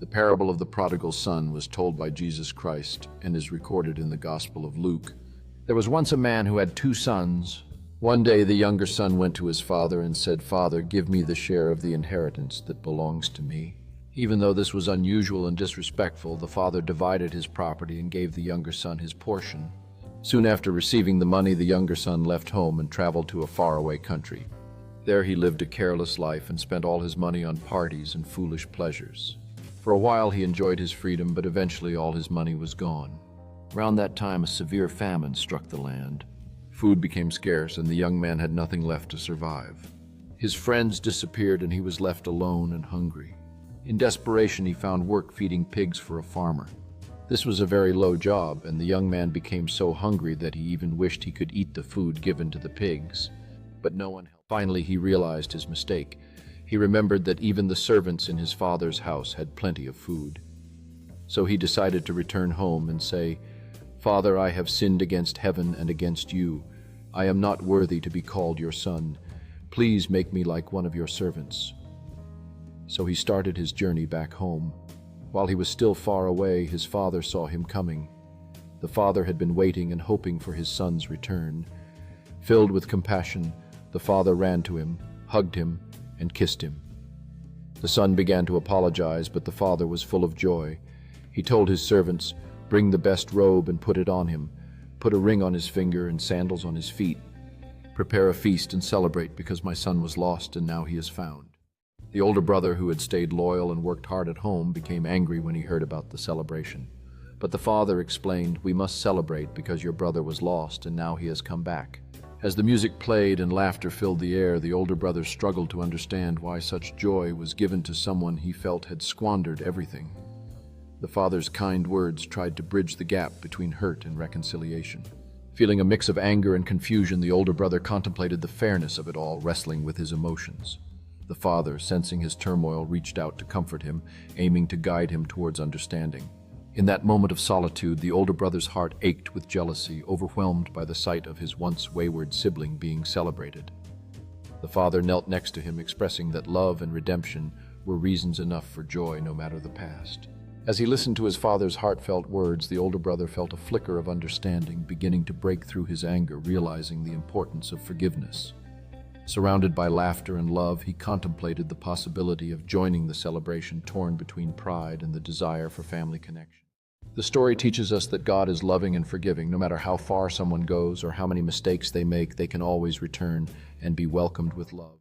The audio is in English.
The parable of the prodigal son was told by Jesus Christ and is recorded in the Gospel of Luke. There was once a man who had 2 sons. One day the younger son went to his father and said, "Father, give me the share of the inheritance that belongs to me." Even though this was unusual and disrespectful, the father divided his property and gave the younger son his portion. Soon after receiving the money, the younger son left home and traveled to a faraway country. There he lived a careless life and spent all his money on parties and foolish pleasures. For a while he enjoyed his freedom, but eventually all his money was gone. Around that time, a severe famine struck the land. Food became scarce, and the young man had nothing left to survive. His friends disappeared, and he was left alone and hungry. In desperation, he found work feeding pigs for a farmer. This was a very low job, and the young man became so hungry that he even wished he could eat the food given to the pigs. But no one helped. Finally, he realized his mistake. He remembered that even the servants in his father's house had plenty of food. So he decided to return home and say, "Father, I have sinned against heaven and against you. I am not worthy to be called your son. Please make me like one of your servants." So he started his journey back home. While he was still far away, his father saw him coming. The father had been waiting and hoping for his son's return. Filled with compassion, the father ran to him, hugged him, and kissed him. The son began to apologize, but the father was full of joy. He told his servants, "Bring the best robe and put it on him. Put a ring on his finger and sandals on his feet. Prepare a feast and celebrate, because my son was lost and now he is found." The older brother, who had stayed loyal and worked hard at home, became angry when he heard about the celebration. But the father explained, "We must celebrate because your brother was lost and now he has come back." As the music played and laughter filled the air, the older brother struggled to understand why such joy was given to someone he felt had squandered everything. The father's kind words tried to bridge the gap between hurt and reconciliation. Feeling a mix of anger and confusion, the older brother contemplated the fairness of it all, wrestling with his emotions. The father, sensing his turmoil, reached out to comfort him, aiming to guide him towards understanding. In that moment of solitude, the older brother's heart ached with jealousy, overwhelmed by the sight of his once wayward sibling being celebrated. The father knelt next to him, expressing that love and redemption were reasons enough for joy no matter the past. As he listened to his father's heartfelt words, the older brother felt a flicker of understanding beginning to break through his anger, realizing the importance of forgiveness. Surrounded by laughter and love, he contemplated the possibility of joining the celebration, torn between pride and the desire for family connection. The story teaches us that God is loving and forgiving. No matter how far someone goes or how many mistakes they make, they can always return and be welcomed with love.